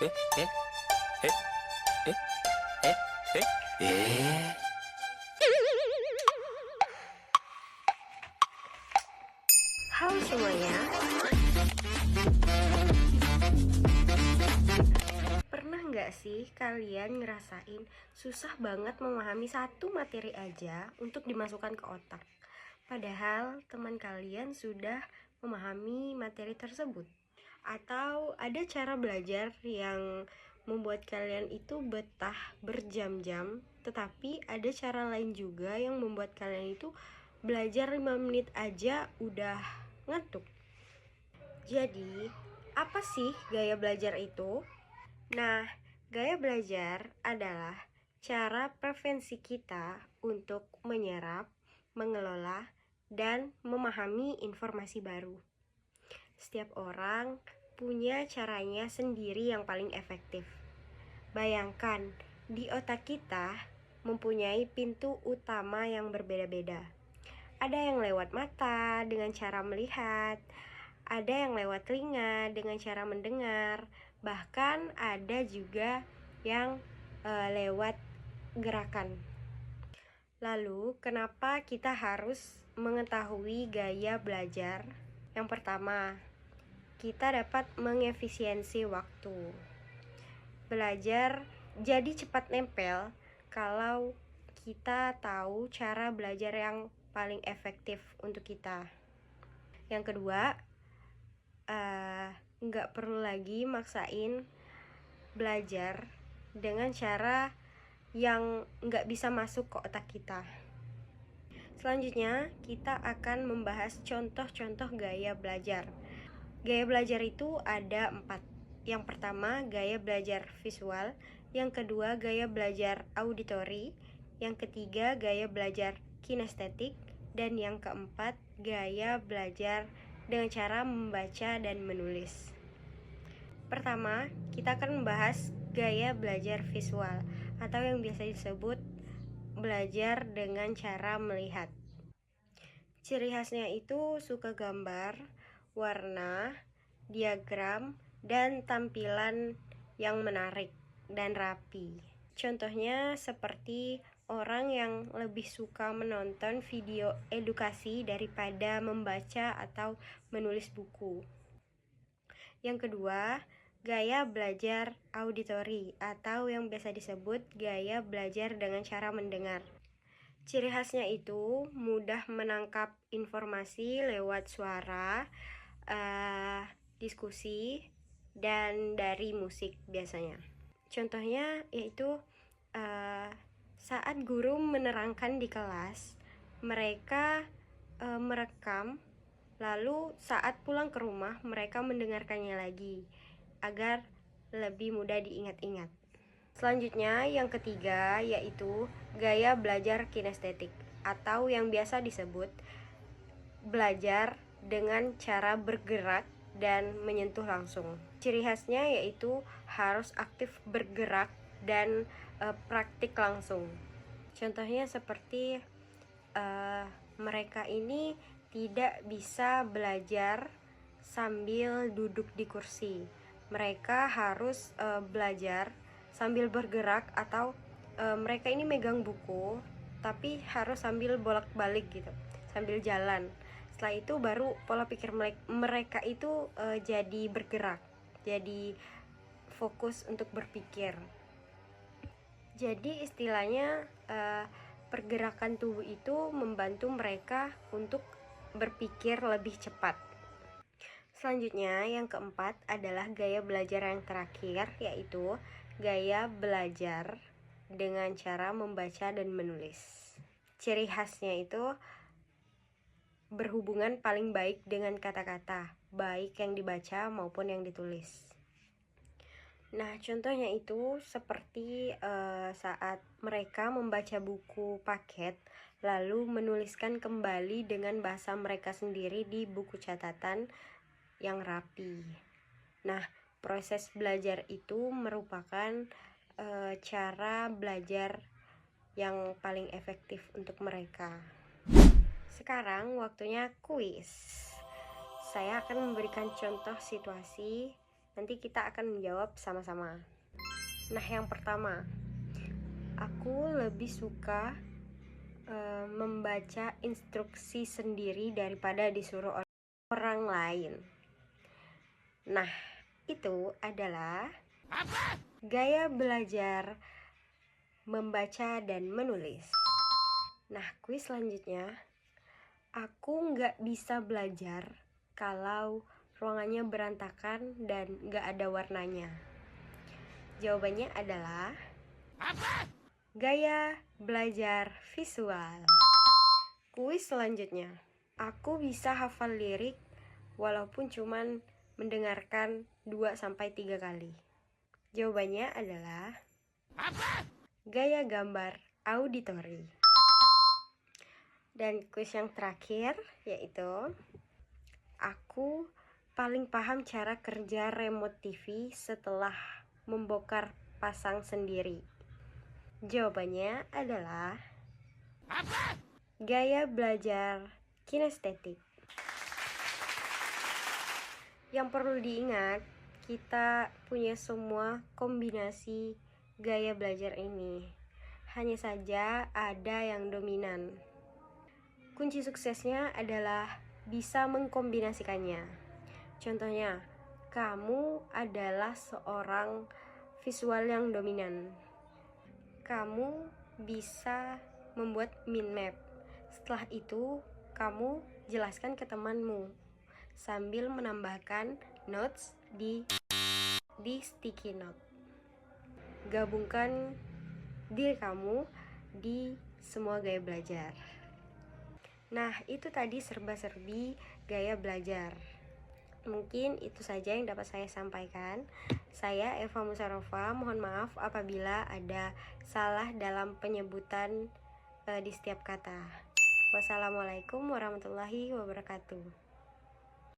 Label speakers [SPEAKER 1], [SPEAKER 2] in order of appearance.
[SPEAKER 1] ええええええ
[SPEAKER 2] Halo semuanya, pernah nggak sih kalian ngerasain susah banget memahami satu materi aja untuk dimasukkan ke otak? Padahal teman kalian sudah memahami materi tersebut. Atau ada cara belajar yang membuat kalian itu betah berjam-jam, tetapi ada cara lain juga yang membuat kalian itu belajar 5 menit aja udah ngantuk. Jadi, apa sih gaya belajar itu? Nah, gaya belajar adalah cara preferensi kita untuk menyerap, mengelola, dan memahami informasi baru. Setiap orang punya caranya sendiri yang paling efektif. Bayangkan, di otak kita mempunyai pintu utama yang berbeda-beda. Ada yang lewat mata dengan cara melihat, ada yang lewat telinga dengan cara mendengar, bahkan ada juga yang lewat gerakan. Lalu, kenapa kita harus mengetahui gaya belajar? Yang pertama, kita dapat mengefisiensi waktu. Belajar jadi cepat nempel kalau kita tahu cara belajar yang paling efektif untuk kita. Yang kedua, nggak perlu lagi maksain belajar dengan cara yang nggak bisa masuk ke otak kita. Selanjutnya, kita akan membahas contoh-contoh gaya belajar. Gaya belajar itu ada 4. Yang pertama, gaya belajar visual. Yang kedua, gaya belajar auditori. Yang ketiga, gaya belajar kinestetik. Dan yang keempat, gaya belajar dengan cara membaca dan menulis. Pertama, kita akan membahas gaya belajar visual atau yang biasa disebut belajar dengan cara melihat. Ciri khasnya itu suka gambar, warna, diagram, dan tampilan yang menarik dan rapi. Contohnya seperti orang yang lebih suka menonton video edukasi daripada membaca atau menulis buku. Yang kedua, gaya belajar auditori atau yang biasa disebut gaya belajar dengan cara mendengar. Ciri khasnya itu mudah menangkap informasi lewat suara, diskusi, dan dari musik biasanya. Contohnya yaitu saat guru menerangkan di kelas, mereka merekam, lalu saat pulang ke rumah mereka mendengarkannya lagi agar lebih mudah diingat-ingat. Selanjutnya, yang ketiga yaitu gaya belajar kinestetik atau yang biasa disebut belajar dengan cara bergerak dan menyentuh langsung. Ciri khasnya yaitu harus aktif bergerak dan praktik langsung. Contohnya seperti mereka ini tidak bisa belajar sambil duduk di kursi. Mereka harus belajar sambil bergerak atau mereka ini megang buku tapi harus sambil bolak-balik gitu, sambil jalan. Setelah itu baru pola pikir mereka itu jadi bergerak, jadi fokus untuk berpikir. Jadi istilahnya pergerakan tubuh itu membantu mereka untuk berpikir lebih cepat. Selanjutnya, yang keempat adalah gaya belajar yang terakhir, yaitu gaya belajar dengan cara membaca dan menulis. Ciri khasnya itu berhubungan paling baik dengan kata-kata, baik yang dibaca maupun yang ditulis. Nah, contohnya itu seperti saat mereka membaca buku paket, lalu menuliskan kembali dengan bahasa mereka sendiri di buku catatan yang rapi. Nah, proses belajar itu merupakan cara belajar yang paling efektif untuk mereka. Sekarang waktunya kuis. Saya akan memberikan contoh situasi Nanti kita akan menjawab sama-sama. Nah, yang pertama, aku lebih suka membaca instruksi sendiri daripada disuruh orang lain. Nah, itu adalah gaya belajar membaca dan menulis. Nah, kuis selanjutnya, aku nggak bisa belajar kalau ruangannya berantakan dan nggak ada warnanya. Jawabannya adalah gaya belajar visual. Kuis selanjutnya, aku bisa hafal lirik walaupun cuman mendengarkan 2-3 kali. Jawabannya adalah gaya gambar auditori. Dan kuis yang terakhir yaitu aku paling paham cara kerja remote TV setelah membongkar pasang sendiri. Jawabannya adalah gaya belajar kinestetik. Yang perlu diingat, kita punya semua kombinasi gaya belajar ini. Hanya saja ada yang dominan. Kunci suksesnya adalah bisa mengkombinasikannya. Contohnya, kamu adalah seorang visual yang dominan. Kamu bisa membuat mind map. Setelah itu, kamu jelaskan ke temanmu sambil menambahkan notes di sticky note. Gabungkan diri kamu di semua gaya belajar. Nah, itu tadi serba-serbi gaya belajar. Mungkin itu saja yang dapat saya sampaikan. Saya Eva Musarova, mohon maaf apabila ada salah dalam penyebutan di setiap kata. Wassalamualaikum warahmatullahi wabarakatuh.